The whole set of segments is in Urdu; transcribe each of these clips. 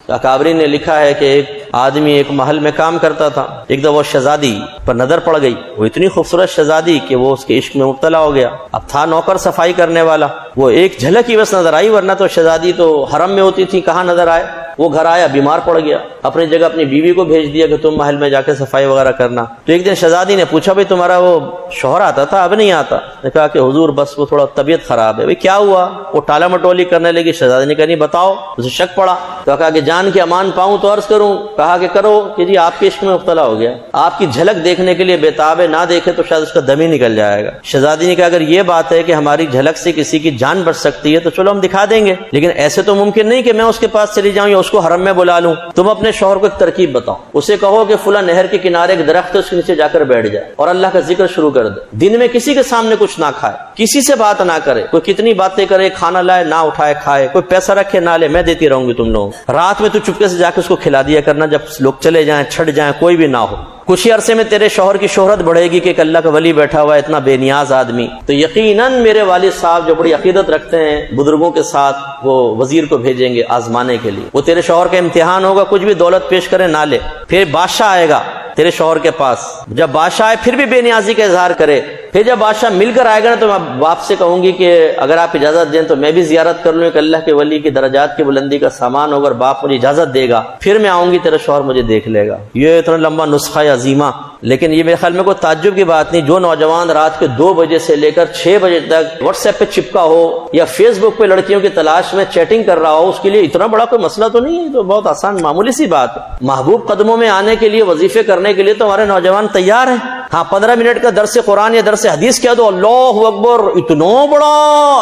اکابری نے لکھا ہے کہ ایک آدمی ایک محل میں کام کرتا تھا، ایک دفعہ وہ شہزادی پر نظر پڑ گئی، وہ اتنی خوبصورت شہزادی کہ وہ اس کے عشق میں مبتلا ہو گیا۔ اب تھا نوکر صفائی کرنے والا، وہ ایک جھلک ہی بس نظر آئی، ورنہ تو شہزادی تو حرم میں ہوتی تھی، کہاں نظر آئے۔ وہ گھر آیا، بیمار پڑ گیا، اپنی جگہ اپنی بیوی کو بھیج دیا کہ تم محل میں جا کے صفائی وغیرہ کرنا۔ تو ایک دن شہزادی نے پوچھا بھائی تمہارا وہ شوہر آتا تھا اب نہیں آتا؟ نے کہا کہ حضور بس وہ تھوڑا طبیعت خراب ہے۔ بھائی کیا ہوا؟ وہ ٹالا مٹولی کرنے لگی۔ شہزادی نے کہا نہیں بتاؤ۔ اسے شک پڑا تو کہا کہ جان کے امان پاؤں تو عرض کروں؟ کہا کہ کرو کہ جی آپ کے عشق میں مبتلا ہو گیا، آپ کی جھلک دیکھنے کے لیے بےتاب ہے، نہ دیکھے تو شاید اس کا دم ہی نکل جائے گا۔ شہزادی نے کہا اگر یہ بات ہے کہ ہماری جھلک سے کسی کی جان بچ سکتی ہے تو چلو ہم دکھا دیں گے، لیکن ایسے تو ممکن نہیں کہ میں اس کے پاس چلی جاؤں یا اس کو حرم میں بلا لوں۔ تم اپنے شوہر کو ایک ترکیب بتاؤ، اسے کہو کہ فلاں نہر کے کنارے ایک درخت ہے، اس کے نیچے جا کر بیٹھ جائے اور اللہ کا ذکر شروع کر دے، دن میں کسی کے سامنے کچھ نہ کھائے، کسی سے بات نہ کرے، کوئی کتنی باتیں کرے، کھانا لائے نہ اٹھائے کھائے، کوئی پیسہ رکھے نہ لے، میں دیتی رہوں گی تم لوگوں۔ رات میں تو چپکے سے جا کے اس کو کھلا دیا کرنا، جب لوگ چلے جائیں چھٹ جائیں کوئی بھی نہ ہو۔ کچھ ہی عرصے میں تیرے شوہر کی شہرت بڑھے گی کہ ایک اللہ کا ولی بیٹھا ہوا ہے، اتنا بے نیاز آدمی۔ تو یقیناً میرے والد صاحب جو بڑی عقیدت رکھتے ہیں بزرگوں کے ساتھ، وہ وزیر کو بھیجیں گے آزمانے کے لیے، وہ تیرے شوہر کا امتحان ہوگا، کچھ بھی دولت پیش کرے نہ لے۔ پھر بادشاہ آئے گا تیرے شوہر کے پاس، جب بادشاہ آئے پھر بھی بے نیازی کا اظہار کرے، پھر جب بادشاہ مل کر آئے گا نا تو میں باپ سے کہوں گی کہ اگر آپ اجازت دیں تو میں بھی زیارت کر لوں، کہ اللہ کے ولی کی درجات کی بلندی کا سامان ہوگا، اور باپ مجھے اجازت دے گا پھر میں آؤں گی، تیرا شوہر مجھے دیکھ لے گا۔ یہ اتنا لمبا نسخہ عظیمہ، لیکن یہ میرے خیال میں کوئی تعجب کی بات نہیں۔ جو نوجوان رات کے 2 بجے سے لے کر 6 بجے تک واٹس ایپ پہ چپکا ہو یا فیس بک پہ لڑکیوں کی تلاش میں چیٹنگ کر رہا ہو، اس کے لیے اتنا بڑا کوئی مسئلہ تو نہیں ہے، تو بہت آسان معمولی سی بات ہے۔ محبوب قدموں میں آنے کے لیے، وظیفے کرنے کے لیے تو ہمارے نوجوان تیار ہیں۔ ہاں 15 منٹ کا درس قرآن یا درس حدیث کیا دو، اللہ اکبر، اتنا بڑا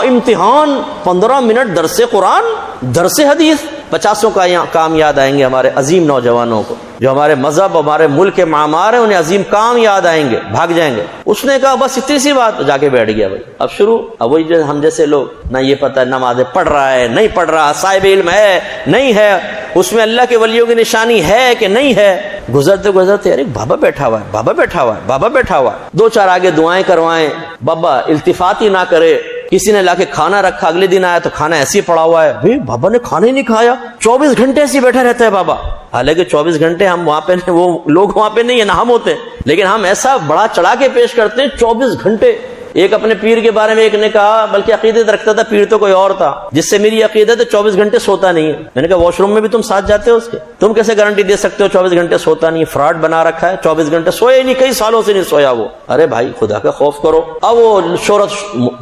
امتحان، 15 منٹ درس قرآن درس حدیث، 50 کا کام یاد آئیں گے ہمارے عظیم نوجوانوں کو، جو ہمارے مذہب ہمارے ملک کے معمار ہیں، انہیں عظیم کام یاد آئیں گے، بھاگ جائیں گے۔ اس نے کہا بس اتنی سی بات، جا کے بیٹھ گیا۔ بھائی اب شروع، اب وہی جو ہم جیسے لوگ، نہ یہ پتہ ہے نمازیں پڑھ رہا ہے نہیں پڑھ رہا، صاحب علم ہے نہیں ہے، اس میں اللہ کے ولیوں کی نشانی ہے کہ نہیں ہے۔ گزرتے گزرتے ارے بابا بیٹھا ہوا ہے، بابا بیٹھا ہوا ہے، بابا بیٹھا ہوا ہے، 2-4 آگے دعائیں کروائیں، بابا التفات ہی نہ کرے۔ کسی نے لا کے کھانا رکھا، اگلے دن آیا تو کھانا ایسے ہی پڑا ہوا ہے، بھئی بابا نے کھانا ہی نہیں کھایا، 24 گھنٹے ایسے بیٹھا رہتا ہے بابا۔ حالانکہ 24 گھنٹے ہم وہاں پہ، وہ لوگ وہاں پہ نہیں ہیں، نہ ہم ہوتے، لیکن ہم ایسا بڑا چڑھا کے پیش کرتے ہیں 24 گھنٹے۔ ایک اپنے پیر کے بارے میں ایک نے کہا، بلکہ عقیدت رکھتا تھا، پیر تو کوئی اور تھا، جس سے میری عقیدت ہے 24 گھنٹے سوتا نہیں ہے۔ میں نے کہا واش روم میں بھی تم ساتھ جاتے ہو اس کے، تم کیسے گارنٹی دے سکتے ہو 24 گھنٹے سوتا نہیں؟ فراڈ بنا رکھا ہے، 24 گھنٹے سوئے ہی نہیں، کئی سالوں سے نہیں سویا وہ۔ ارے بھائی خدا کا خوف کرو۔ اب وہ شہرت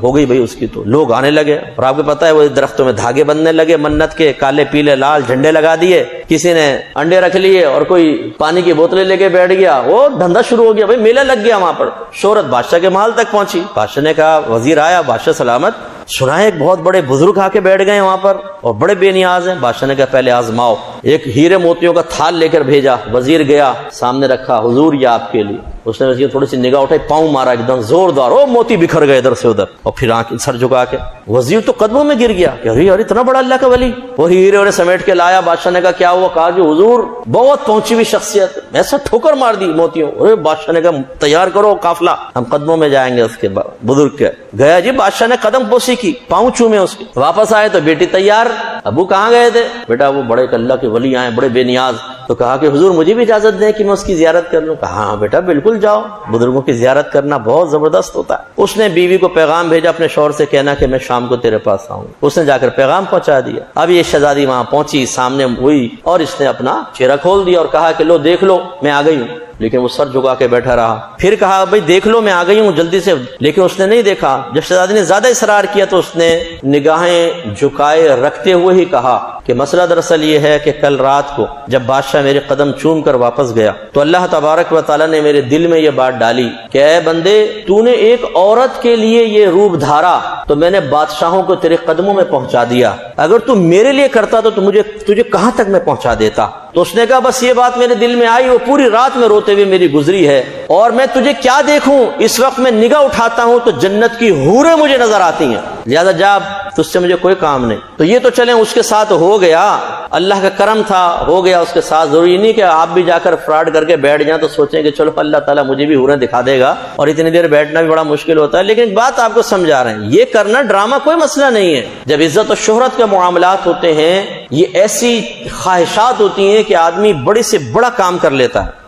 ہو گئی بھائی اس کی، تو لوگ آنے لگے، اور آپ کو پتا ہے وہ درختوں میں دھاگے بندنے لگے منت کے، کالے پیلے لال جھنڈے لگا دیے، کسی نے انڈے رکھ لیے اور کوئی پانی کی بوتلیں لے کے بیٹھ گیا، وہ دھندا شروع ہو گیا، بھائی میلہ لگ گیا وہاں پر۔ شہرت بادشاہ کے محل تک پہنچی۔ بادشاہ نے کہا، وزیر آیا، بادشاہ سلامت، سنا ہے ایک بہت بڑے بزرگ آ کے بیٹھ گئے وہاں پر اور بڑے بے نیاز ہیں۔ بادشاہ نے کہا پہلے آزماؤ۔ ایک ہیرے موتیوں کا تھال لے کر بھیجا، وزیر گیا، سامنے رکھا، حضور یہ آپ کے لیے۔ اس نے وزیر تھوڑی سی نگاہ اٹھائی، پاؤں مارا ایک دم زوردار، او موتی بکھر گئے ادھر سے ادھر، اور پھر آنکھ سر جھکا کے وزیر تو قدموں میں گر گیا کہ ارے اتنا بڑا اللہ کا ولی۔ وہ ہیرے اور سمیٹ کے لایا، بادشاہ نے کہا کیا ہوا؟ کہا جو حضور بہت پہنچی ہوئی شخصیت، ایسا ٹھوکر مار دی موتیوں۔ ارے بادشاہ نے کہا تیار کرو قافلہ، ہم قدموں میں جائیں گے اس کے بزرگ کے۔ گیا جی، بادشاہ نے قدم پوسی کی، پاؤں چومے اس کے۔ واپس آئے تو بیٹی تیار۔ ابو کہاں گئے تھے؟ بیٹا وہ بڑے اللہ کے ولی آئے، بڑے بے نیاز۔ تو کہا کہ حضور مجھے بھی اجازت دیں کہ میں اس کی زیارت کر لوں۔ کہا ہاں بیٹا بالکل جاؤ، بزرگوں کی زیارت کرنا بہت زبردست ہوتا ہے۔ اس نے بیوی کو پیغام بھیجا اپنے شوہر سے، کہنا کہ میں شام کو تیرے پاس آؤں۔ اس نے جا کر پیغام پہنچا دیا۔ اب یہ شہزادی وہاں پہنچی، سامنے ہوئی اور اس نے اپنا چہرہ کھول دیا اور کہا کہ لو دیکھ لو میں آ گئی ہوں۔ لیکن وہ سر جھکا کے بیٹھا رہا۔ پھر کہا بھائی دیکھ لو میں آ گئی ہوں جلدی سے، لیکن اس نے نہیں دیکھا۔ جب شہزادی نے زیادہ اصرار کیا تو اس نے نگاہیں جھکائے رکھتے ہوئے ہی کہا کہ مسئلہ دراصل یہ ہے کہ کل رات کو جب بادشاہ میرے قدم چوم کر واپس گیا تو اللہ تبارک و تعالیٰ نے میرے دل میں یہ بات ڈالی کہ اے بندے، تو نے ایک عورت کے لیے یہ روپ دھارا تو میں نے بادشاہوں کو تیرے قدموں میں پہنچا دیا، اگر تو میرے لیے کرتا تو تجھے کہاں تک میں پہنچا دیتا۔ تو اس نے کہا بس یہ بات میرے دل میں آئی، وہ پوری رات میں روتے ہوئے میری گزری ہے، اور میں تجھے کیا دیکھوں، اس وقت میں نگاہ اٹھاتا ہوں تو جنت کی حوریں مجھے نظر آتی ہیں، لہذا جب تو اس سے مجھے کوئی کام نہیں. تو یہ تو چلیں اس کے ساتھ ہو گیا, اللہ کا کرم تھا, ہو گیا اس کے ساتھ. ضروری نہیں کہ آپ بھی جا کر فراڈ کر کے بیٹھ جائیں تو سوچیں کہ چلو اللہ تعالیٰ مجھے بھی حوریں دکھا دے گا, اور اتنی دیر بیٹھنا بھی بڑا مشکل ہوتا ہے. لیکن ایک بات آپ کو سمجھا رہے ہیں, یہ کرنا ڈرامہ کوئی مسئلہ نہیں ہے. جب عزت و شہرت کے معاملات ہوتے ہیں, یہ ایسی خواہشات ہوتی ہیں کہ آدمی بڑے سے بڑا کام کر لیتا ہے.